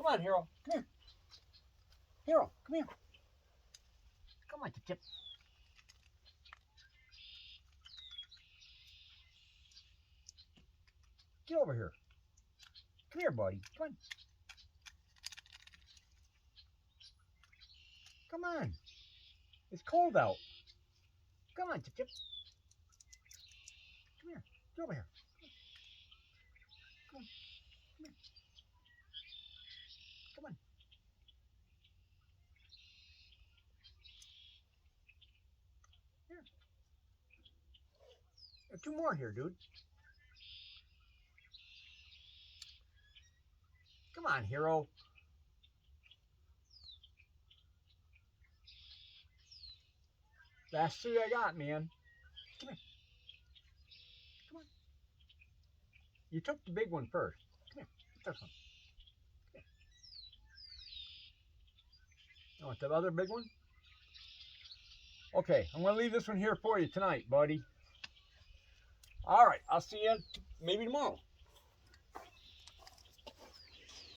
Come on, Hero. Come here. Hero, come here. Come on, Chip. Get over here. Come here, buddy. Come on. Come on. It's cold out. Come on, Chip. Come here. Get over here. Come on. Come here. Come on. Here. There's two more here, dude. Come on, Hero. Last three I got, man. Come here. Come on. You took the big one first. Come here. Get this one. Come here. You want the other big one? Okay, I'm going to leave this one here for you tonight, buddy. All right, I'll see you maybe tomorrow.